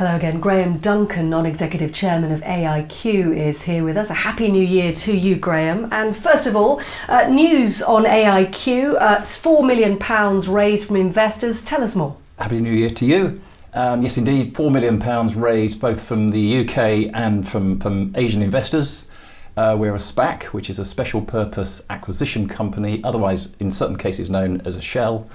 Hello again. Graham Duncan, Non-Executive Chairman of AIQ, is here with us. A happy new year to you, Graham. And first of all, news on AIQ. It's £4 million raised from investors. Tell us more. Happy new year to you. Yes, indeed, £4 million raised both from the UK and from Asian investors. We're a SPAC, which is a special purpose acquisition company, otherwise in certain cases known as a shell,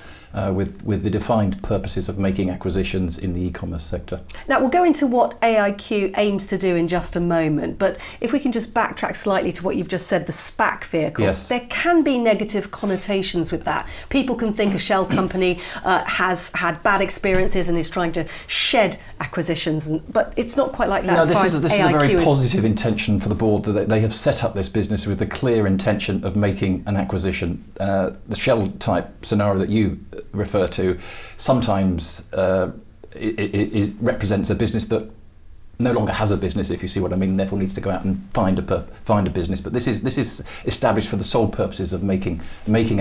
with the defined purposes of making acquisitions in the e-commerce sector. Now we'll go into what AIQ aims to do in just a moment, but if we can just backtrack slightly to what you've just said, the SPAC vehicle. Yes. There can be negative connotations with that. People can think a shell company has had bad experiences and is trying to shed acquisitions, but it's not quite like that. No, this is a very positive intention for the board, that they have set up this business with the clear intention of making an acquisition. The shell type scenario that you refer to sometimes it represents a business that no longer has a business, if you see what I mean, therefore needs to go out and find a business. But this is established for the sole purposes of making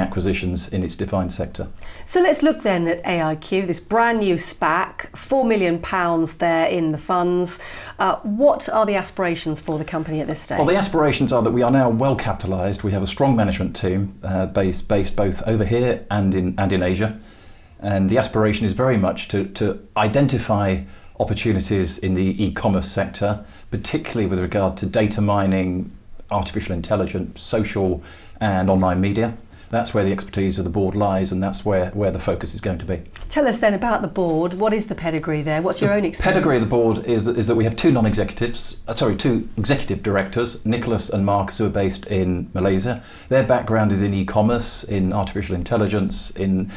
acquisitions in its defined sector. So let's look then at AIQ, this brand new SPAC, £4 million there in the funds. What are the aspirations for the company at this stage? Well, the aspirations are that we are now well capitalised. We have a strong management team based both over here and in Asia, and the aspiration is very much to identify opportunities in the e-commerce sector, particularly with regard to data mining, artificial intelligence, social and online media. That's where the expertise of the board lies, and that's where the focus is going to be. Tell us then about the board. What is the pedigree there? What's your own experience? The pedigree of the board is that we have two executive directors, Nicholas and Marcus, who are based in Malaysia. Their background is in e-commerce, in artificial intelligence, in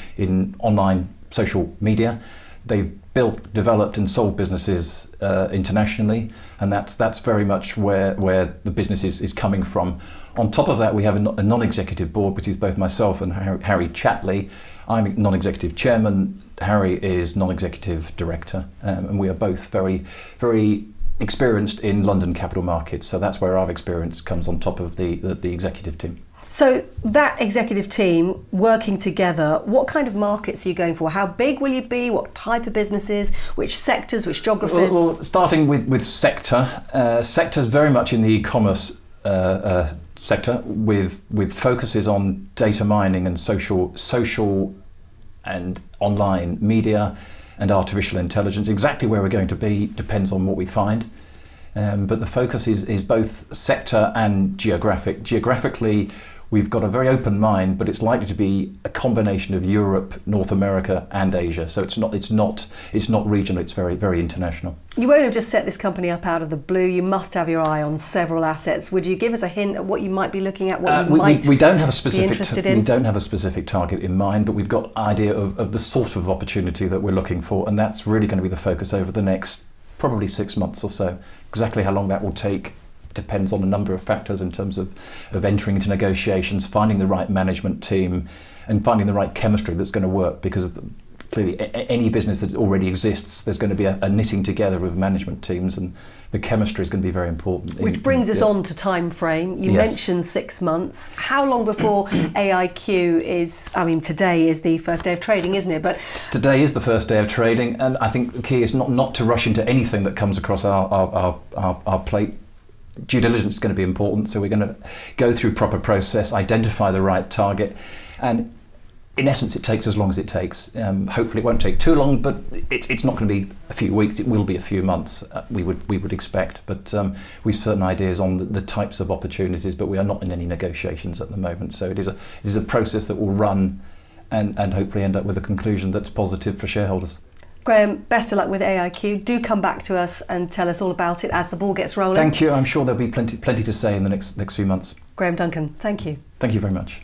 online social media. They've built, developed and sold businesses internationally, and that's very much where the business is coming from. On top of that, we have a non-executive board, which is both myself and Harry Chatley. I'm non-executive chairman, Harry is non-executive director, and we are both very, very experienced in London capital markets, so that's where our experience comes on top of the executive team. So that executive team working together, what kind of markets are you going for? How big will you be? What type of businesses? Which sectors? Which geographies? Well, starting with sector, sector's very much in the e-commerce sector, with focuses on data mining and social and online media and artificial intelligence. Exactly where we're going to be depends on what we find. But the focus is both sector and geographic. Geographically, we've got a very open mind, but it's likely to be a combination of Europe, North America, and Asia. So it's not regional. It's very, very international. You won't have just set this company up out of the blue. You must have your eye on several assets. Would you give us a hint at what you might be looking at? What you we don't have a specific be interested in? We don't have a specific target in mind, but we've got an idea of the sort of opportunity that we're looking for, and that's really going to be the focus over the next probably 6 months or so. Exactly how long that will take depends on a number of factors in terms of entering into negotiations, finding the right management team and finding the right chemistry that's going to work, because clearly any business that already exists, there's going to be a knitting together of management teams, and the chemistry is going to be very important. Which brings us on to time frame. You mentioned 6 months. How long before AIQ is, today is the first day of trading, isn't it? But today is the first day of trading, and I think the key is not to rush into anything that comes across our plate. Due diligence is going to be important, so we're going to go through proper process, identify the right target, and in essence it takes as long as it takes. Hopefully it won't take too long, but it's not going to be a few weeks, it will be a few months, we would expect, but we've certain ideas on the types of opportunities, but we are not in any negotiations at the moment. So it is a process that will run and hopefully end up with a conclusion that's positive for shareholders. Graham, best of luck with AIQ. Do come back to us and tell us all about it as the ball gets rolling. Thank you. I'm sure there'll be plenty to say in the next few months. Graham Duncan, thank you. Thank you very much.